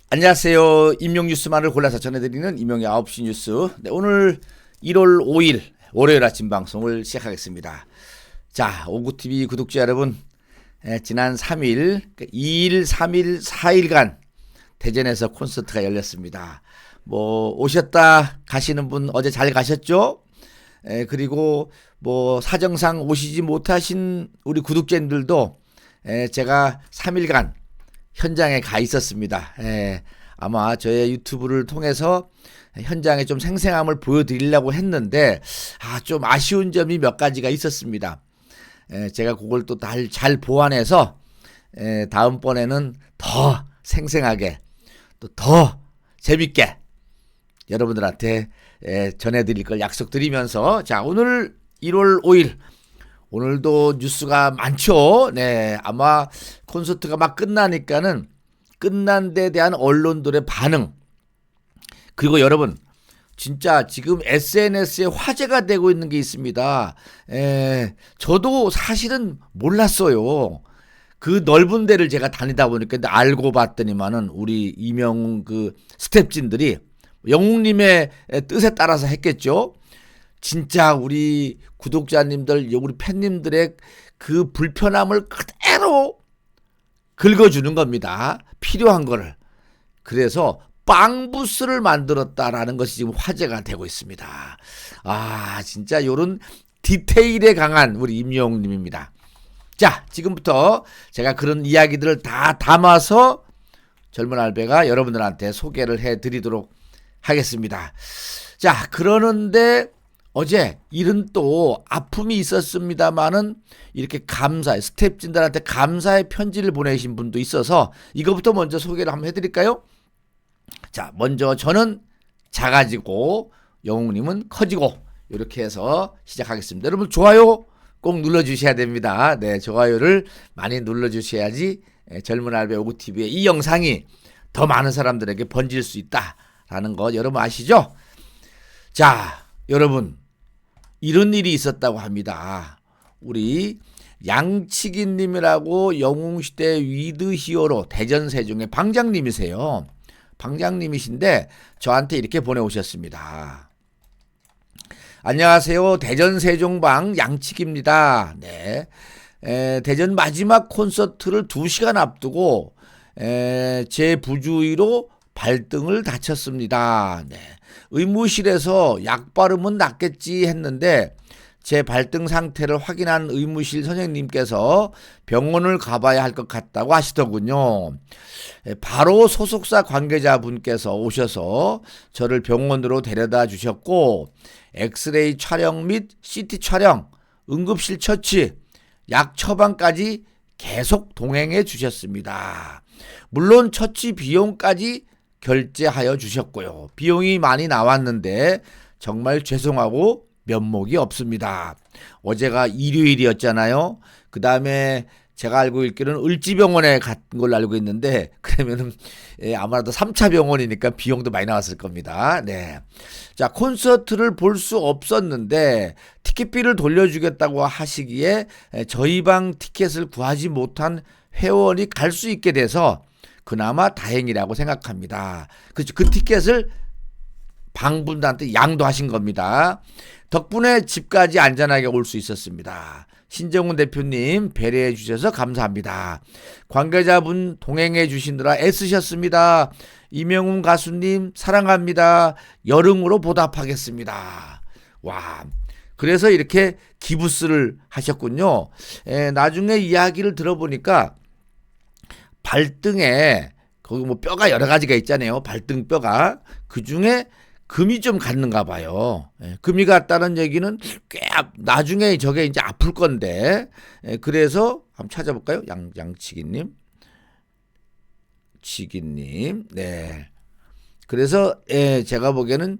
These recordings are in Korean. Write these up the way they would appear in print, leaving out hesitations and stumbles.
안녕하세요. 임용 뉴스만을 골라서 전해드리는 임용의 9시 뉴스. 네, 오늘 1월 5일 월요일 아침 방송을 시작하겠습니다. 자, 오구TV 구독자 여러분, 지난 3일, 2일, 3일, 4일간 대전에서 콘서트가 열렸습니다. 오셨다 가시는 분 어제 잘 가셨죠? 그리고 사정상 오시지 못하신 우리 구독자님들도 제가 3일간 현장에 가 있었습니다. 아마 저의 유튜브를 통해서 현장에 좀 생생함을 보여드리려고 했는데 좀 아쉬운 점이 몇 가지가 있었습니다. 제가 그걸 또 잘 보완해서 다음번에는 더 생생하게 또 더 재밌게 여러분들한테 전해드릴 걸 약속드리면서, 자, 오늘 1월 5일 오늘도 뉴스가 많죠. 네, 아마 콘서트가 막 끝나니까는 끝난 데 대한 언론들의 반응, 그리고 여러분 진짜 지금 SNS에 화제가 되고 있는 게 있습니다. 저도 사실은 몰랐어요. 그 넓은 데를 제가 다니다 보니까 근데 알고 봤더니만은 우리 이명웅 그 스태프진들이 영웅님의 뜻에 따라서 했겠죠. 진짜 우리 구독자님들, 우리 팬님들의 그 불편함을 그대로 긁어주는 겁니다. 필요한 거를. 그래서 빵부스를 만들었다라는 것이 지금 화제가 되고 있습니다. 진짜 요런 디테일에 강한 우리 임영웅님입니다. 자, 지금부터 제가 그런 이야기들을 다 담아서 젊은 알베가 여러분들한테 소개를 해드리도록 하겠습니다. 자, 그러는데 어제 일은 또 아픔이 있었습니다만은 이렇게 스태프진들한테 감사의 편지를 보내신 분도 있어서 이거부터 먼저 소개를 한번 해드릴까요? 자, 먼저 저는 작아지고 영웅님은 커지고 이렇게 해서 시작하겠습니다. 여러분 좋아요 꼭 눌러주셔야 됩니다. 네, 좋아요를 많이 눌러주셔야지 젊은 알베 오구TV의 이 영상이 더 많은 사람들에게 번질 수 있다라는 거 여러분 아시죠? 자, 여러분 이런 일이 있었다고 합니다. 우리 양치기님이라고 영웅시대 위드 히어로 대전 세종의 방장님이세요. 방장님이신데 저한테 이렇게 보내오셨습니다. 안녕하세요. 대전 세종방 양치기입니다. 네. 대전 마지막 콘서트를 2시간 앞두고 제 부주의로 발등을 다쳤습니다. 네. 의무실에서 약 바르면 낫겠지 했는데 제 발등 상태를 확인한 의무실 선생님께서 병원을 가봐야 할 것 같다고 하시더군요. 바로 소속사 관계자분께서 오셔서 저를 병원으로 데려다 주셨고 엑스레이 촬영 및 CT 촬영, 응급실 처치, 약 처방까지 계속 동행해 주셨습니다. 물론 처치 비용까지 결제하여 주셨고요. 비용이 많이 나왔는데 정말 죄송하고 면목이 없습니다. 어제가 일요일이었잖아요. 그 다음에 제가 알고 있기로는 을지병원에 간 걸로 알고 있는데 그러면은 아마도 3차 병원이니까 비용도 많이 나왔을 겁니다. 네. 자, 콘서트를 볼 수 없었는데 티켓비를 돌려주겠다고 하시기에 저희 방 티켓을 구하지 못한 회원이 갈 수 있게 돼서 그나마 다행이라고 생각합니다. 그렇죠. 그 티켓을 방분들한테 양도하신 겁니다. 덕분에 집까지 안전하게 올 수 있었습니다. 신정훈 대표님 배려해 주셔서 감사합니다. 관계자분 동행해 주시느라 애쓰셨습니다. 이명웅 가수님 사랑합니다. 열응으로 보답하겠습니다. 와, 그래서 이렇게 기부스를 하셨군요. 나중에 이야기를 들어보니까 발등에 거기 뼈가 여러 가지가 있잖아요. 발등 뼈가. 그 중에 금이 좀 갔는가 봐요. 금이 갔다는 얘기는 꽤 나중에 저게 이제 아플 건데. 그래서 한번 찾아볼까요? 양치기님. 네. 그래서 제가 보기에는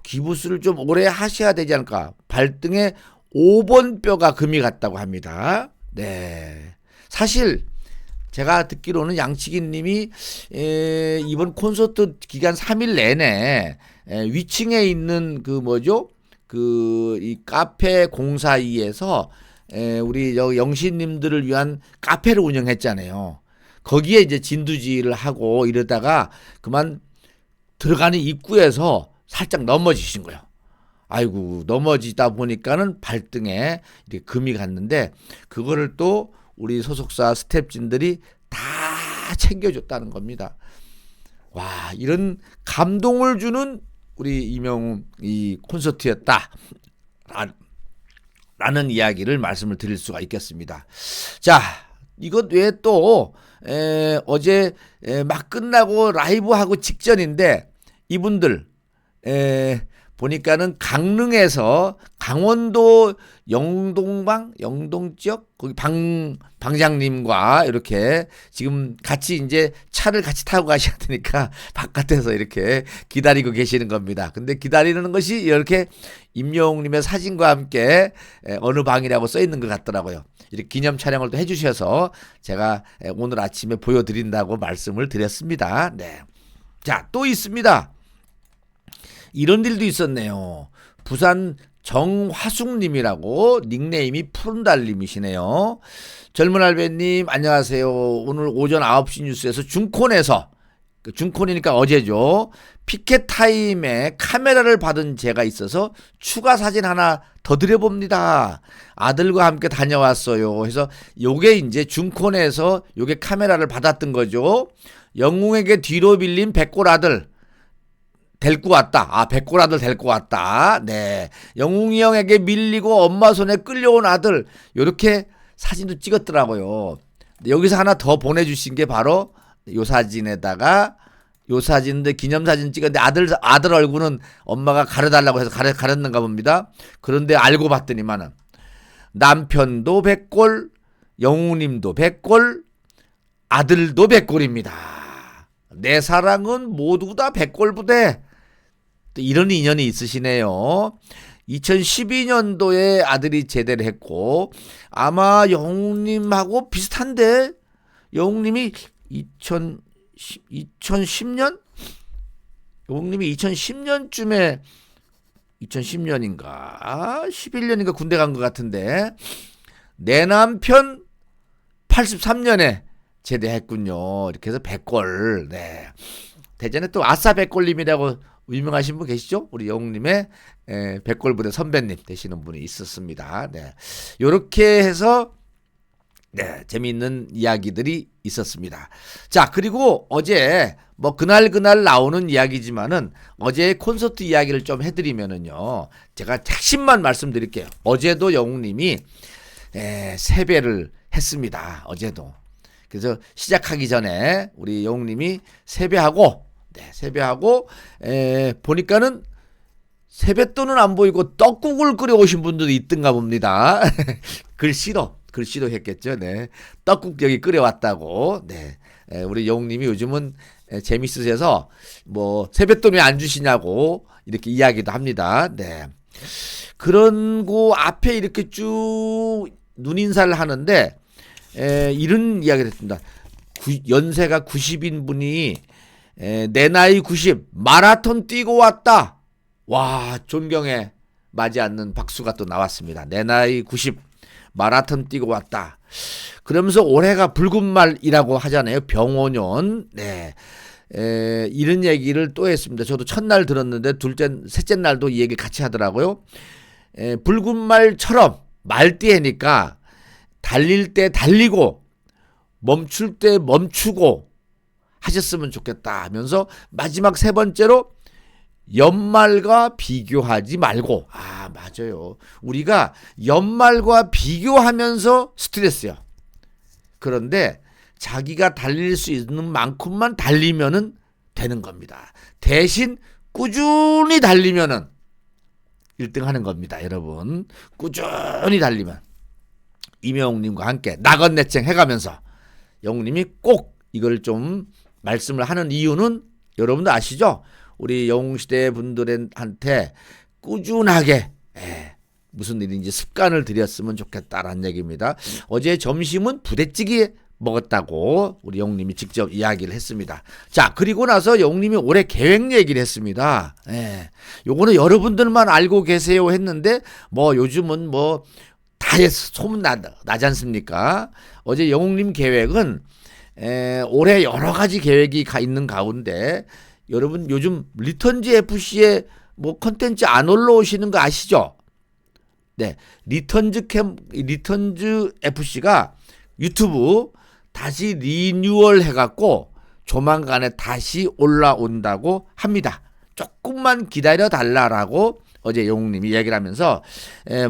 기부스를 좀 오래 하셔야 되지 않을까. 발등에 5번 뼈가 금이 갔다고 합니다. 네. 사실 제가 듣기로는 양치기님이 이번 콘서트 기간 3일 내내 위층에 있는 이 카페 공사위에서 우리 영신님들을 위한 카페를 운영했잖아요. 거기에 이제 진두지휘를 하고 이러다가 그만 들어가는 입구에서 살짝 넘어지신 거예요. 아이고, 넘어지다 보니까는 발등에 이렇게 금이 갔는데 그거를 또 우리 소속사 스태프진들이 다 챙겨줬다는 겁니다. 와, 이런 감동을 주는 우리 이명웅 이 콘서트였다 라는 이야기를 말씀을 드릴 수가 있겠습니다. 자, 이것 외에 또 어제 막 끝나고 라이브하고 직전인데 이분들 보니까는 강릉에서 강원도 영동 지역 거기 방장님과 이렇게 지금 같이 이제 차를 같이 타고 가셔야 되니까 바깥에서 이렇게 기다리고 계시는 겁니다. 근데 기다리는 것이 이렇게 임영웅님의 사진과 함께 어느 방이라고 써 있는 것 같더라고요. 이렇게 기념 촬영을 또 해주셔서 제가 오늘 아침에 보여드린다고 말씀을 드렸습니다. 네. 자, 또 있습니다. 이런 일도 있었네요. 부산 정화숙님이라고 닉네임이 푸른달님이시네요. 젊은 할배님 안녕하세요. 오늘 오전 9시 뉴스에서 중콘에서 중콘이니까 어제죠. 피켓 타임에 카메라를 받은 제가 있어서 추가 사진 하나 더 드려봅니다. 아들과 함께 다녀왔어요. 그래서 요게 이제 중콘에서 요게 카메라를 받았던 거죠. 영웅에게 뒤로 빌린 백골 아들 데리고 왔다. 아, 백골 아들 데리고 왔다. 네. 영웅이 형에게 밀리고 엄마 손에 끌려온 아들. 요렇게 사진도 찍었더라고요. 여기서 하나 더 보내주신 게 바로 요 사진에다가 요 사진인데 기념사진 찍었는데 아들 얼굴은 엄마가 가려달라고 해서 가렸는가 봅니다. 그런데 알고 봤더니만은 남편도 백골, 영웅님도 백골, 아들도 백골입니다. 내 사랑은 모두 다 백골 부대. 이런 인연이 있으시네요. 2012년도에 아들이 제대를 했고 아마 영웅님하고 비슷한데 영웅님이 2010년? 영웅님이 2010년쯤에 2010년인가 11년인가 군대 간 것 같은데 내 남편 83년에 제대했군요. 이렇게 해서 백골. 네. 대전에 또 아싸 백골님이라고 유명하신 분 계시죠? 우리 영웅님의 백골부대 선배님 되시는 분이 있었습니다. 네. 요렇게 해서 네, 재미있는 이야기들이 있었습니다. 자, 그리고 어제 뭐 그날 나오는 이야기지만은 어제 콘서트 이야기를 좀 해드리면은요, 제가 핵심만 말씀드릴게요. 어제도 영웅님이 세배를 했습니다. 어제도. 그래서 시작하기 전에 우리 영웅님이 세배하고 보니까는 세뱃돈은 안 보이고 떡국을 끓여오신 분들도 있던가 봅니다. 글씨로 했겠죠. 네. 떡국 여기 끓여왔다고. 네. 우리 영웅님이 요즘은 재밌으셔서 뭐 세뱃돈 왜 안 주시냐고 이렇게 이야기도 합니다. 네. 그런 거 앞에 이렇게 쭉 눈인사를 하는데 이런 이야기를 했습니다. 연세가 90인 분이 내 나이 90 마라톤 뛰고 왔다. 와, 존경에 맞지 않는 박수가 또 나왔습니다. 내 나이 90 마라톤 뛰고 왔다. 그러면서 올해가 붉은 말이라고 하잖아요. 병오년. 네. 이런 얘기를 또 했습니다. 저도 첫날 들었는데 셋째 날도 이 얘기 같이 하더라고요. 붉은 말처럼 말띠해니까 달릴 때 달리고 멈출 때 멈추고 하셨으면 좋겠다 하면서 마지막 세 번째로 연말과 비교하지 말고. 아, 맞아요. 우리가 연말과 비교하면서 스트레스요. 그런데 자기가 달릴 수 있는 만큼만 달리면은 되는 겁니다. 대신 꾸준히 달리면은 1등 하는 겁니다, 여러분. 꾸준히 달리면. 이명웅님과 함께 나건내청 해가면서 영웅님이 꼭 이걸 좀 말씀을 하는 이유는 여러분도 아시죠? 우리 영웅시대 분들한테 꾸준하게 무슨 일인지 습관을 들였으면 좋겠다라는 얘기입니다. 어제 점심은 부대찌개 먹었다고 우리 영웅님이 직접 이야기를 했습니다. 자, 그리고 나서 영웅님이 올해 계획 얘기를 했습니다. 요거는 여러분들만 알고 계세요 했는데 뭐 요즘은 뭐 다 소문 나지 않습니까? 어제 영웅님 계획은 올해 여러 가지 계획이 있는 가운데 여러분 요즘 리턴즈 FC에 뭐 컨텐츠 안 올라오시는 거 아시죠? 네, 리턴즈 FC가 유튜브 다시 리뉴얼 해갖고 조만간에 다시 올라온다고 합니다. 조금만 기다려 달라라고 어제 영웅님이 이야기를 하면서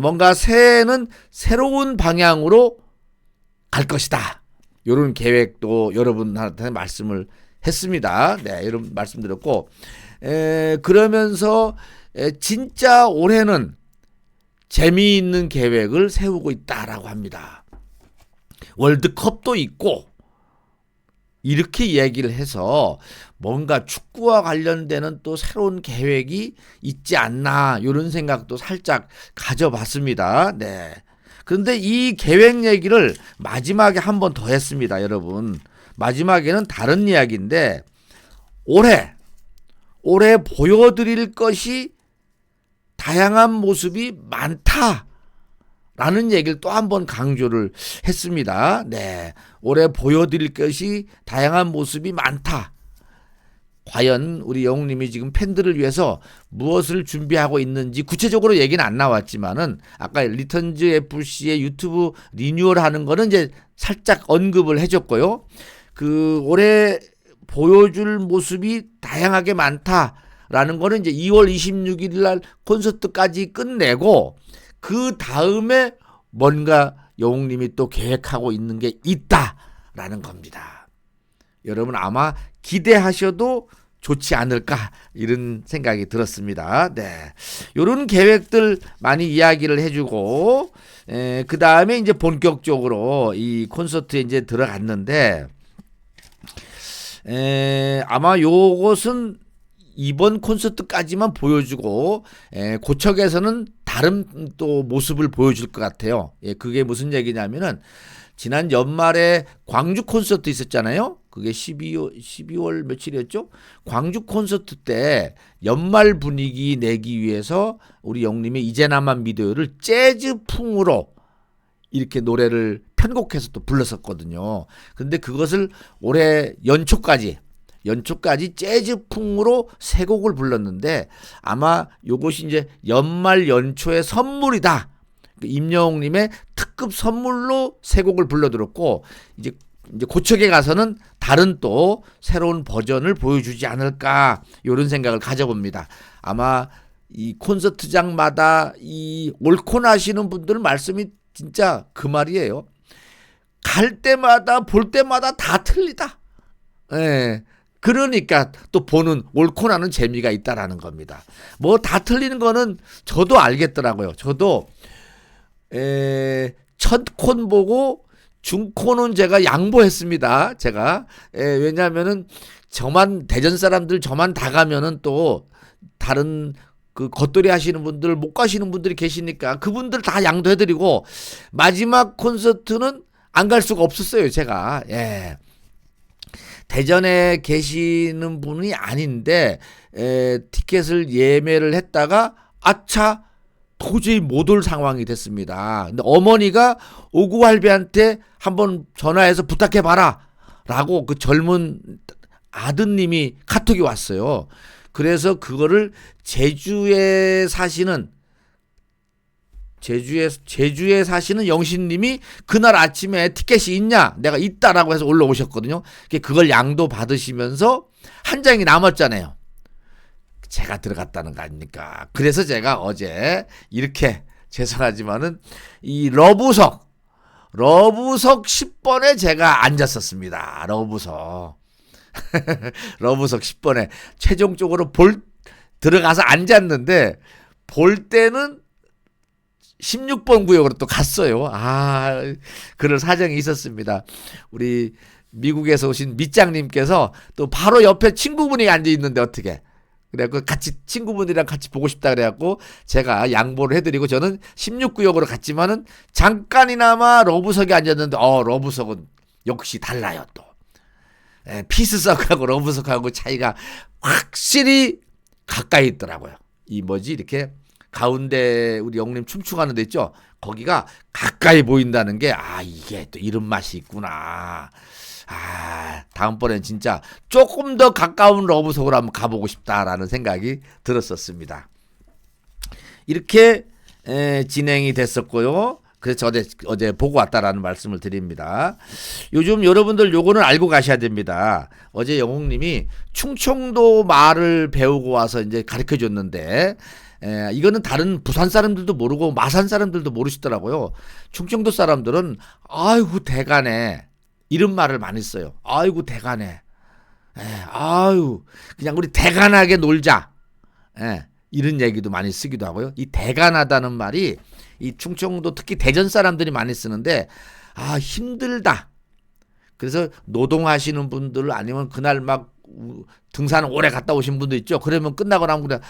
뭔가 새해는 새로운 방향으로 갈 것이다. 이런 계획도 여러분한테 말씀을 했습니다. 네, 이런 말씀드렸고 그러면서 진짜 올해는 재미있는 계획을 세우고 있다라고 합니다. 월드컵도 있고 이렇게 이야기를 해서 뭔가 축구와 관련되는 또 새로운 계획이 있지 않나 이런 생각도 살짝 가져봤습니다. 네. 그런데 이 계획 얘기를 마지막에 한 번 더 했습니다, 여러분. 마지막에는 다른 이야기인데 올해 보여드릴 것이 다양한 모습이 많다라는 얘기를 또 한 번 강조를 했습니다. 네, 올해 보여드릴 것이 다양한 모습이 많다. 과연 우리 영웅님이 지금 팬들을 위해서 무엇을 준비하고 있는지 구체적으로 얘기는 안 나왔지만은 아까 리턴즈 FC의 유튜브 리뉴얼하는 거는 이제 살짝 언급을 해줬고요. 그 올해 보여줄 모습이 다양하게 많다라는 거는 이제 2월 26일 날 콘서트까지 끝내고 그 다음에 뭔가 영웅님이 또 계획하고 있는 게 있다라는 겁니다. 여러분 아마 기대하셔도 좋지 않을까 이런 생각이 들었습니다. 네, 이런 계획들 많이 이야기를 해주고 그 다음에 이제 본격적으로 이 콘서트에 이제 들어갔는데 아마 요것은 이번 콘서트까지만 보여주고 고척에서는 다른 또 모습을 보여줄 것 같아요. 그게 무슨 얘기냐면은 지난 연말에 광주 콘서트 있었잖아요. 그게 12월 며칠이었죠? 광주 콘서트 때 연말 분위기 내기 위해서 우리 영님이 이제나만 믿어요를 재즈풍으로 이렇게 노래를 편곡해서 또 불렀었거든요. 근데 그것을 올해 연초까지 재즈풍으로 세 곡을 불렀는데 아마 요것이 이제 연말 연초의 선물이다. 임영웅님의 특급 선물로 세 곡을 불러들었고 이제 고척에 가서는 다른 또 새로운 버전을 보여주지 않을까 이런 생각을 가져봅니다. 아마 이 콘서트장마다 이 옳고 나시는 분들 말씀이 진짜 그 말이에요. 갈 때마다 볼 때마다 다 틀리다. 예. 그러니까 또 보는 옳고 나는 재미가 있다라는 겁니다. 뭐 다 틀리는 거는 저도 알겠더라고요. 저도 첫 콘 보고 중코는 제가 양보했습니다. 제가 왜냐하면은 저만 대전 사람들 저만 다 가면은 또 다른 그 겉돌이 하시는 분들 못 가시는 분들이 계시니까 그분들 다 양도해드리고 마지막 콘서트는 안 갈 수가 없었어요. 제가 대전에 계시는 분이 아닌데 티켓을 예매를 했다가 아차 도저히 못 올 상황이 됐습니다. 근데 어머니가 오구할배한테 한번 전화해서 부탁해봐라 라고 그 젊은 아드님이 카톡이 왔어요. 그래서 그거를 제주에 사시는 영신님이 그날 아침에 티켓이 있냐? 내가 있다라고 해서 올라오셨거든요. 그걸 양도 받으시면서 한 장이 남았잖아요. 제가 들어갔다는 거 아닙니까? 그래서 제가 어제 이렇게 죄송하지만은 이 러브석 10번에 제가 앉았었습니다. 러브석 10번에 최종적으로 들어가서 앉았는데 볼 때는 16번 구역으로 또 갔어요. 그럴 사정이 있었습니다. 우리 미국에서 오신 밑장님께서 또 바로 옆에 친구분이 앉아 있는데 어떻게? 그래갖고 같이 친구분이랑 같이 보고 싶다 그래갖고 제가 양보를 해드리고 저는 16구역으로 갔지만은 잠깐이나마 러브석에 앉았는데 러브석은 역시 달라요 또. 피스석하고 러브석하고 차이가 확실히 가까이 있더라고요. 이렇게 가운데 우리 영님 춤추가는 데 있죠. 거기가 가까이 보인다는 게 이게 또 이런 맛이 있구나. 다음번엔 진짜 조금 더 가까운 러브속으로 한번 가보고 싶다라는 생각이 들었었습니다. 이렇게 진행이 됐었고요. 그래서 어제 보고 왔다라는 말씀을 드립니다. 요즘 여러분들 요거는 알고 가셔야 됩니다. 어제 영웅님이 충청도 말을 배우고 와서 이제 가르쳐 줬는데, 이거는 다른 부산 사람들도 모르고 마산 사람들도 모르시더라고요. 충청도 사람들은 아이고 대가네 이런 말을 많이 써요. 아이고 대가네. 아유 그냥 우리 대간하게 놀자. 이런 얘기도 많이 쓰기도 하고요. 이 대간하다는 말이 이 충청도 특히 대전 사람들이 많이 쓰는데 힘들다. 그래서 노동하시는 분들 아니면 그날 막 등산 오래 갔다 오신 분도 있죠. 그러면 끝나고 나면 그냥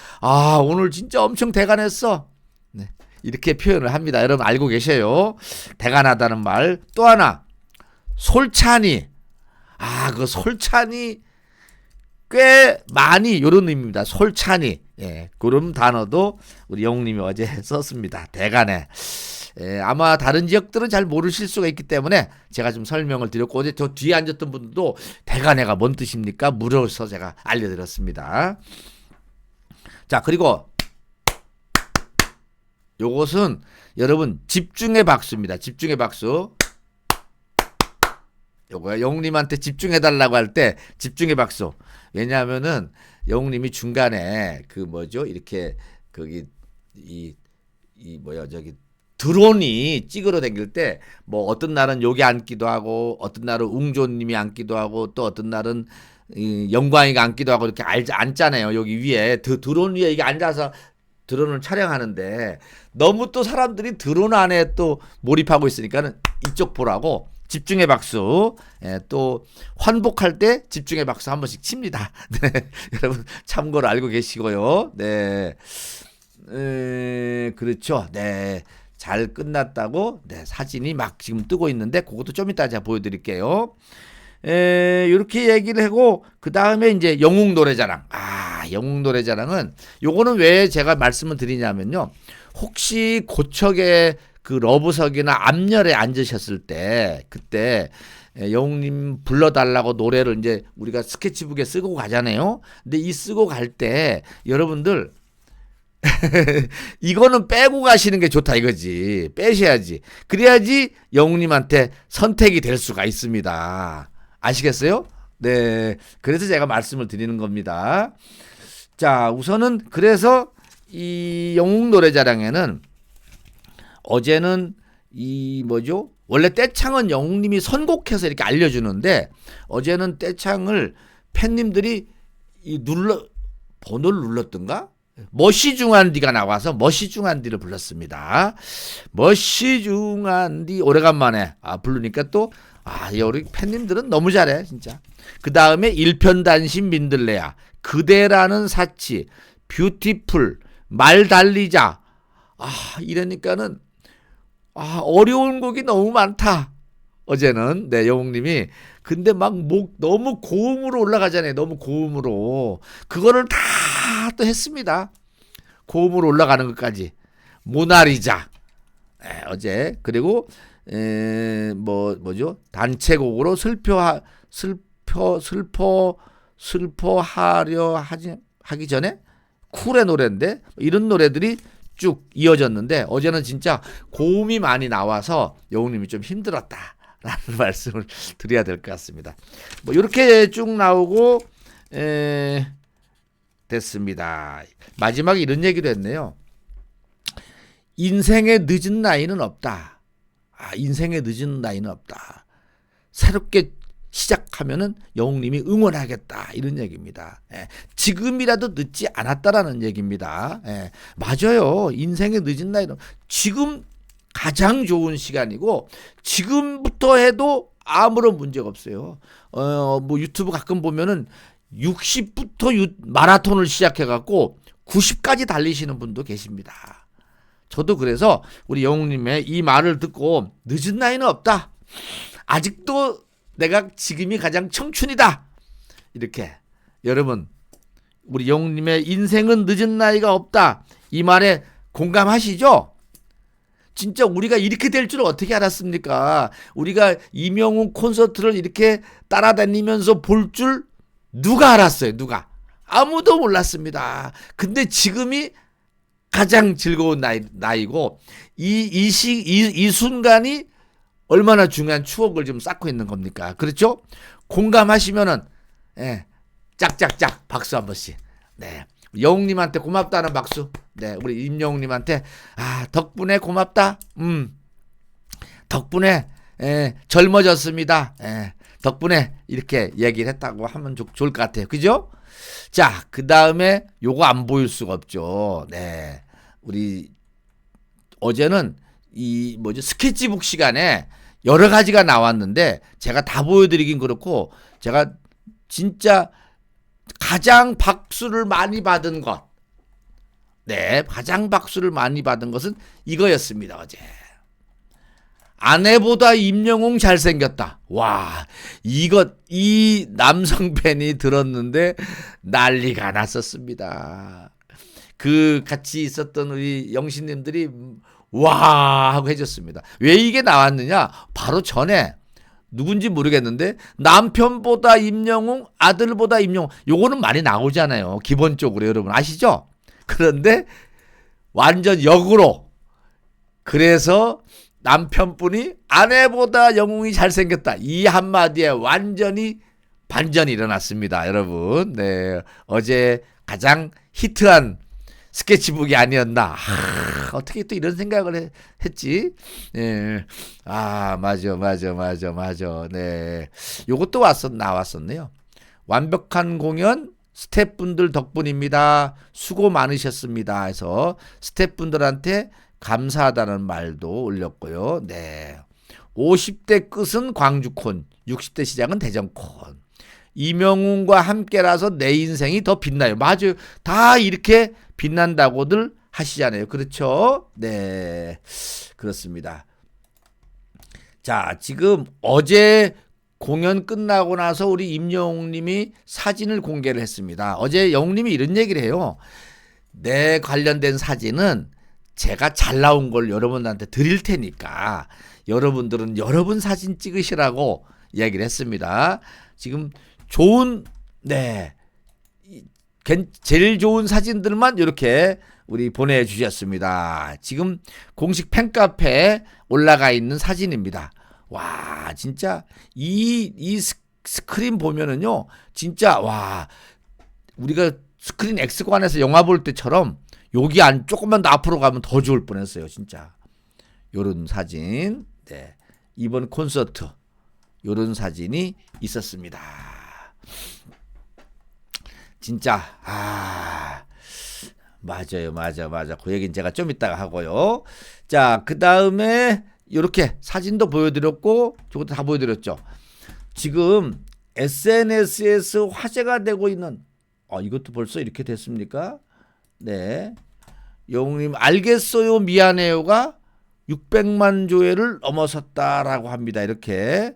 오늘 진짜 엄청 대간했어. 네, 이렇게 표현을 합니다. 여러분 알고 계세요? 대간하다는 말. 또 하나 솔찬이. 그 솔찬이 꽤 많이 이런 의미입니다. 솔찬이. 그런 단어도 우리 영웅님이 어제 썼습니다. 대간해. 아마 다른 지역들은 잘 모르실 수가 있기 때문에 제가 좀 설명을 드렸고, 어제 저 뒤에 앉았던 분들도 대간해가 뭔 뜻입니까? 물어서 제가 알려드렸습니다. 자, 그리고 요것은 여러분 집중의 박수입니다. 집중의 박수. 요거야. 영웅님한테 집중해달라고 할 때 집중의 박수. 왜냐하면은 영웅님이 중간에 이렇게 거기 드론이 찍으러 다닐 때 뭐 어떤 날은 여기 앉기도 하고 어떤 날은 웅조님이 앉기도 하고 또 어떤 날은 영광이가 앉기도 하고 이렇게 앉잖아요. 여기 위에 드론 위에 이게 앉아서 드론을 촬영하는데 너무 또 사람들이 드론 안에 또 몰입하고 있으니까는 이쪽 보라고 집중의 박수. 또 환복할 때 집중의 박수 한 번씩 칩니다. 네, 여러분 참고로 알고 계시고요. 네, 그렇죠. 네, 잘 끝났다고 사진이 막 지금 뜨고 있는데 그것도 좀 이따 제가 보여드릴게요. 이렇게 얘기를 하고 그 다음에 이제 영웅 노래자랑. 영웅 노래자랑은 요거는 왜 제가 말씀을 드리냐면요. 혹시 고척에 그 러브석이나 앞열에 앉으셨을 때 그때 영웅님 불러달라고 노래를 이제 우리가 스케치북에 쓰고 가잖아요. 근데 이 쓰고 갈 때 여러분들 이거는 빼고 가시는 게 좋다 이거지. 빼셔야지. 그래야지 영웅님한테 선택이 될 수가 있습니다. 아시겠어요? 네. 그래서 제가 말씀을 드리는 겁니다. 자, 우선은 그래서 이 영웅 노래자랑에는 어제는 원래 떼창은 영웅님이 선곡해서 이렇게 알려주는데 어제는 떼창을 팬님들이 번호를 눌렀던가? 머시중한디가 나와서 머시중한디를 불렀습니다. 머시중한디 오래간만에 부르니까 또 우리 팬님들은 너무 잘해 진짜. 그 다음에 일편단심 민들레야, 그대라는 사치, 뷰티풀, 말 달리자. 이러니까는 어려운 곡이 너무 많다. 어제는 영웅님이 근데 막 너무 고음으로 올라가잖아요. 너무 고음으로 그거를 다 또 했습니다. 고음으로 올라가는 것까지. 모나리자 어제. 그리고 뭐죠? 단체곡으로 슬퍼하려 하기 전에 쿨의 노래인데 이런 노래들이 쭉 이어졌는데 어제는 진짜 고음이 많이 나와서 영웅님이 좀 힘들었다라는 말씀을 드려야 될 것 같습니다. 이렇게 쭉 나오고 됐습니다. 마지막에 이런 얘기도 했네요. 인생의 늦은 나이는 없다. 인생의 늦은 나이는 없다. 새롭게 시작하면은 영웅님이 응원하겠다 이런 얘기입니다. 지금이라도 늦지 않았다라는 얘기입니다. 맞아요. 인생의 늦은 나이는 지금 가장 좋은 시간이고 지금부터 해도 아무런 문제가 없어요. 유튜브 가끔 보면은 60부터 마라톤을 시작해갖고 90까지 달리시는 분도 계십니다. 저도 그래서 우리 영웅님의 이 말을 듣고 늦은 나이는 없다. 아직도 내가 지금이 가장 청춘이다. 이렇게 여러분 우리 영웅님의 인생은 늦은 나이가 없다. 이 말에 공감하시죠? 진짜 우리가 이렇게 될 줄 어떻게 알았습니까? 우리가 이명웅 콘서트를 이렇게 따라다니면서 볼 줄 누가 알았어요? 누가? 아무도 몰랐습니다. 근데 지금이 가장 즐거운 나이고 이 순간이 얼마나 중요한 추억을 지금 쌓고 있는 겁니까? 그렇죠? 공감하시면은 예, 짝짝짝 박수 한 번씩. 네. 영웅님한테 고맙다는 박수. 네, 우리 임영웅님한테 덕분에 고맙다. 덕분에 젊어졌습니다. 덕분에 이렇게 얘기를 했다고 하면 좋을 것 같아요. 그죠? 자, 그 다음에 요거 안 보일 수가 없죠. 네, 우리 어제는 이 스케치북 시간에 여러 가지가 나왔는데 제가 다 보여드리긴 그렇고 제가 진짜 가장 박수를 많이 받은 것, 네, 가장 박수를 많이 받은 것은 이거였습니다. 어제 아내보다 임영웅 잘생겼다. 와, 이 남성 팬이 들었는데 난리가 났었습니다. 그 같이 있었던 우리 영신님들이 와 하고 해줬습니다. 왜 이게 나왔느냐? 바로 전에 누군지 모르겠는데 남편보다 임영웅, 아들보다 임영웅, 요거는 많이 나오잖아요. 기본적으로 여러분 아시죠? 그런데 완전 역으로, 그래서 남편분이 아내보다 영웅이 잘생겼다, 이 한마디에 완전히 반전이 일어났습니다. 여러분, 네, 어제 가장 히트한 스케치북이 아니었나. 어떻게 또 이런 생각을 했지? 예. 맞아. 네. 요것도 나왔었네요. 완벽한 공연 스태프분들 덕분입니다. 수고 많으셨습니다. 해서 스태프분들한테 감사하다는 말도 올렸고요. 네. 50대 끝은 광주콘, 60대 시작은 대전콘. 이명웅과 함께라서 내 인생이 더 빛나요. 맞아요. 다 이렇게 빛난다고들 하시잖아요. 그렇죠? 네, 그렇습니다. 자, 지금 어제 공연 끝나고 나서 우리 임영웅님이 사진을 공개를 했습니다. 어제 영웅님이 이런 얘기를 해요. 내 관련된 사진은 제가 잘 나온 걸 여러분한테 드릴 테니까 여러분들은 여러분 사진 찍으시라고 이야기를 했습니다. 지금 좋은, 네, 제일 좋은 사진들만 이렇게 우리 보내주셨습니다. 지금 공식 팬카페에 올라가 있는 사진입니다. 와, 진짜 이 스크린 보면은요, 진짜 와, 우리가 스크린 X관에서 영화 볼 때처럼 여기 조금만 더 앞으로 가면 더 좋을 뻔했어요. 진짜 요런 사진. 네, 이번 콘서트 요런 사진이 있었습니다. 진짜 맞아요. 그 얘기는 제가 좀 이따가 하고요. 자, 그 다음에 이렇게 사진도 보여드렸고 저것도 다 보여드렸죠. 지금 SNS에서 화제가 되고 있는 이것도 벌써 이렇게 됐습니까? 네, 영웅님 알겠어요 미안해요가 600만 조회를 넘어섰다라고 합니다. 이렇게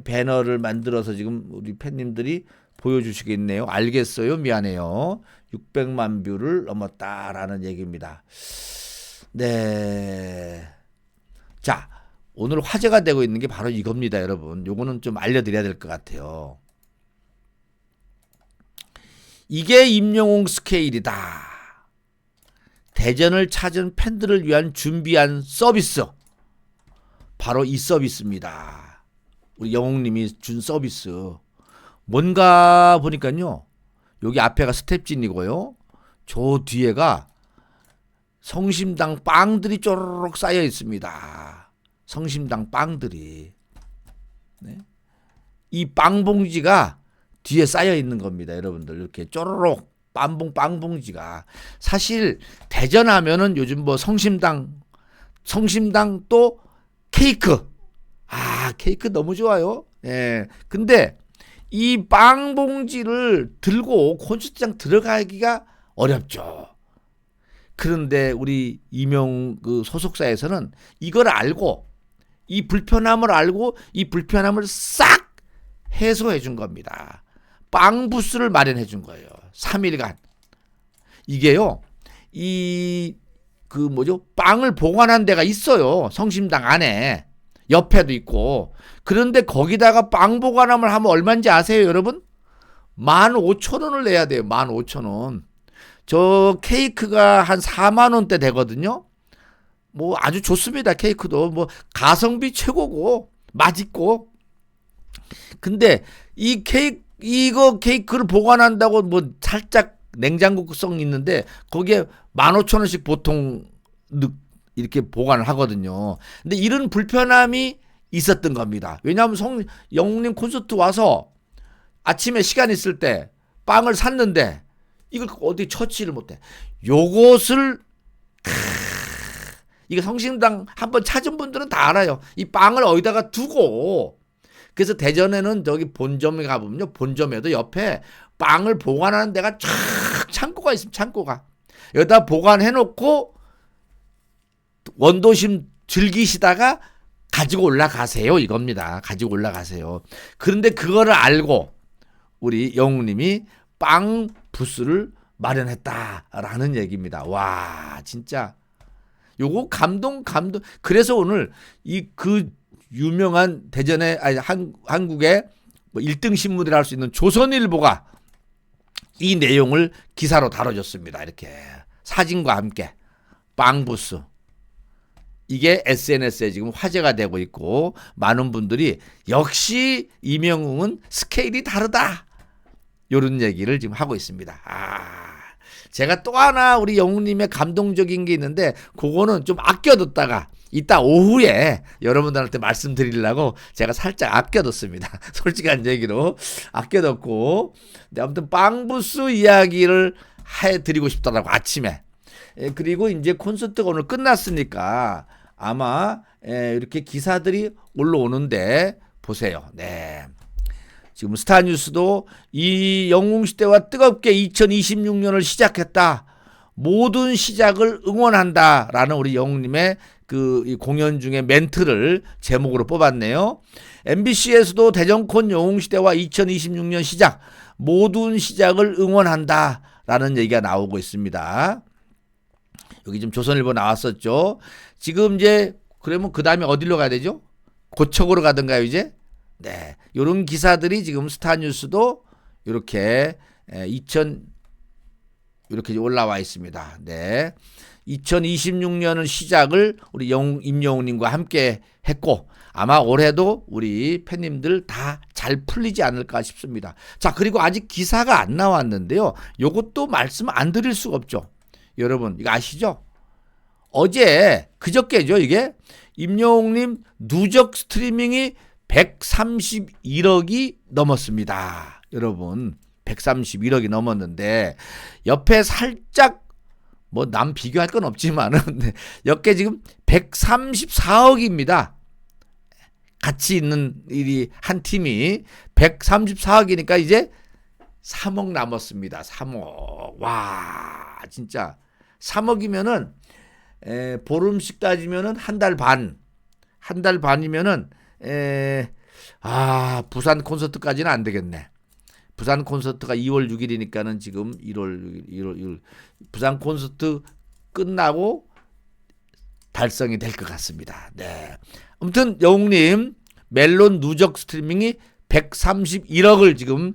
배너를 만들어서 지금 우리 팬님들이 보여주시겠네요. 알겠어요 미안해요 600만 뷰를 넘었다라는 얘기입니다. 네, 자, 오늘 화제가 되고 있는 게 바로 이겁니다. 여러분, 요거는 좀 알려드려야 될 것 같아요. 이게 임영웅 스케일이다. 대전을 찾은 팬들을 위한 준비한 서비스, 바로 이 서비스입니다. 우리 영웅님이 준 서비스 뭔가 보니까요, 여기 앞에가 스텝진이고요, 저 뒤에가 성심당 빵들이 쪼르륵 쌓여 있습니다. 성심당 빵들이. 네. 이 빵 봉지가 뒤에 쌓여 있는 겁니다. 여러분들, 이렇게 쪼르륵 빵봉지가. 사실 대전 하면은 요즘 뭐 성심당 또 케이크. 케이크 너무 좋아요. 예. 근데 이 빵 봉지를 들고 콘서트장 들어가기가 어렵죠. 그런데 우리 이명 소속사에서는 이걸 알고, 이 불편함을 알고 이 불편함을 싹 해소해 준 겁니다. 빵 부스를 마련해 준 거예요. 3일간. 이게요, 그 뭐죠? 빵을 보관한 데가 있어요. 성심당 안에. 옆에도 있고. 그런데 거기다가 빵 보관함을 하면 얼마인지 아세요, 여러분? 15,000원을 내야 돼요. 15,000원. 저 케이크가 한 4만 원대 되거든요. 뭐 아주 좋습니다. 케이크도 뭐 가성비 최고고 맛있고. 근데 이거 케이크를 보관한다고 뭐 살짝 냉장고성 있는데 거기에 15,000원씩 보통 이렇게 보관을 하거든요. 근데 이런 불편함이 있었던 겁니다. 왜냐하면 영웅님 콘서트 와서 아침에 시간 있을 때 빵을 샀는데 이걸 어디 처치를 못해. 요것을 이거 성심당 한번 찾은 분들은 다 알아요. 이 빵을 어디다가 두고, 그래서 대전에는 저기 본점에 가보면요, 본점에도 옆에 빵을 보관하는 데가 쫙 창고가 있습니다. 창고가 여기다 보관해놓고 원도심 즐기시다가 가지고 올라가세요, 이겁니다. 가지고 올라가세요. 그런데 그거를 알고 우리 영웅님이 빵 부스를 마련했다라는 얘기입니다. 와, 진짜 요거 감동. 그래서 오늘 그 유명한 대전의 한국의 뭐 1등 신문이라 할 수 있는 조선일보가 이 내용을 기사로 다뤄줬습니다. 이렇게 사진과 함께 빵 부스. 이게 SNS에 지금 화제가 되고 있고 많은 분들이 역시 이명웅은 스케일이 다르다. 이런 얘기를 지금 하고 있습니다. 제가 또 하나 우리 영웅님의 감동적인 게 있는데 그거는 좀 아껴뒀다가 이따 오후에 여러분들한테 말씀드리려고 제가 살짝 아껴뒀습니다. 솔직한 얘기로 아껴뒀고, 아무튼 빵부스 이야기를 해드리고 싶더라고 아침에. 그리고 이제 콘서트가 오늘 끝났으니까 아마 이렇게 기사들이 올라오는데 보세요. 네. 지금 스타뉴스도 이 영웅시대와 뜨겁게 2026년을 시작했다. 모든 시작을 응원한다라는 우리 영웅님의 이 공연 중에 멘트를 제목으로 뽑았네요. MBC에서도 대전콘 영웅시대와 2026년 시작, 모든 시작을 응원한다라는 얘기가 나오고 있습니다. 여기 지금 조선일보 나왔었죠. 지금 이제 그러면 그 다음에 어디로 가야 되죠? 고척으로 가든가요, 이제? 네, 이런 기사들이 지금 스타뉴스도 이렇게 이렇게 올라와 있습니다. 네, 2026년은 시작을 우리 임영웅님과 함께 했고 아마 올해도 우리 팬님들 다 잘 풀리지 않을까 싶습니다. 자, 그리고 아직 기사가 안 나왔는데요. 요것도 말씀 안 드릴 수가 없죠. 여러분 이거 아시죠? 어제 그저께죠. 이게 임영웅님 누적 스트리밍이 131억이 넘었습니다. 여러분 131억이 넘었는데 옆에 살짝 뭐 남 비교할 건 없지만은 옆에 지금 134억입니다. 같이 있는 한 팀이 134억이니까 이제 3억 남았습니다. 3억. 와, 진짜 3억이면은 보름씩 따지면은 한 달 반. 한 달 반이면은 부산 콘서트까지는 안 되겠네. 부산 콘서트가 2월 6일이니까는 지금 1월 부산 콘서트 끝나고 달성이 될 것 같습니다. 네. 아무튼 영웅님 멜론 누적 스트리밍이 131억을 지금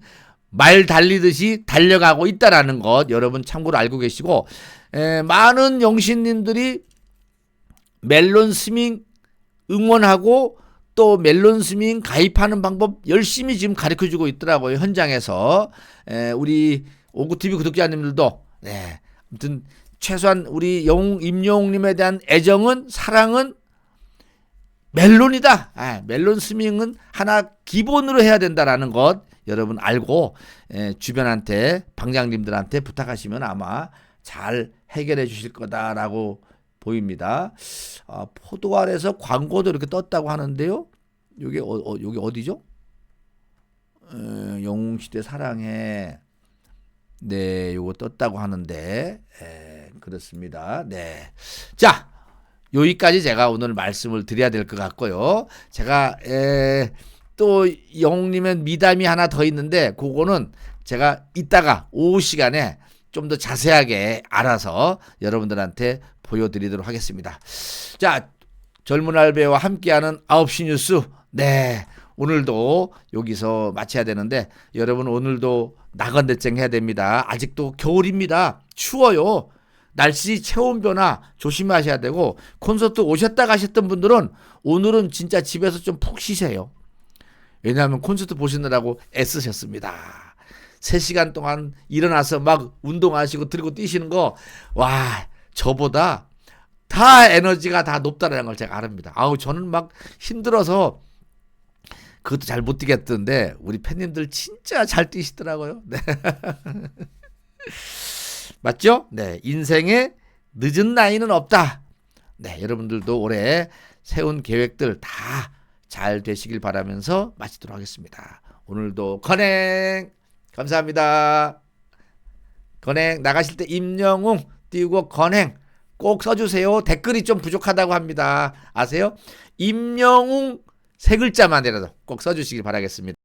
말 달리듯이 달려가고 있다라는 것 여러분 참고로 알고 계시고, 많은 영신님들이 멜론 스밍 응원하고 또 멜론 스밍 가입하는 방법 열심히 지금 가르쳐주고 있더라고요. 현장에서. 우리 오구TV 구독자님들도 네, 아무튼 최소한 우리 임영웅님에 대한 애정은, 사랑은 멜론이다. 멜론 스밍은 하나 기본으로 해야 된다라는 것 여러분 알고 주변한테 방장님들한테 부탁하시면 아마 잘 해결해 주실 거다라고 보입니다. 포도알에서 광고도 이렇게 떴다고 하는데요. 여기 어디죠? 영웅시대 사랑해. 네, 요거 떴다고 하는데 그렇습니다. 네, 자 여기까지 제가 오늘 말씀을 드려야 될 것 같고요. 제가 또 영웅님의 미담이 하나 더 있는데 그거는 제가 이따가 오후 시간에 좀 더 자세하게 알아서 여러분들한테 보여드리도록 하겠습니다. 자, 젊은 알베와 함께하는 9시 뉴스. 네, 오늘도 여기서 마쳐야 되는데 여러분 오늘도 나건대증 해야 됩니다. 아직도 겨울입니다. 추워요. 날씨 체온 변화 조심하셔야 되고 콘서트 오셨다 가셨던 분들은 오늘은 진짜 집에서 좀 푹 쉬세요. 왜냐하면 콘서트 보시느라고 애쓰셨습니다. 3시간 동안 일어나서 막 운동하시고 들고 뛰시는 거, 와, 저보다 다 에너지가 다 높다는 걸 제가 압니다. 아우, 저는 막 힘들어서 그것도 잘 못 뛰겠던데 우리 팬님들 진짜 잘 뛰시더라고요. 네. 맞죠? 네, 인생에 늦은 나이는 없다. 네, 여러분들도 올해 세운 계획들 다 잘 되시길 바라면서 마치도록 하겠습니다. 오늘도 건행 감사합니다. 건행 나가실 때 임영웅 띄우고 건행 꼭 써주세요. 댓글이 좀 부족하다고 합니다. 아세요? 임영웅 3글자만이라도 꼭 써주시길 바라겠습니다.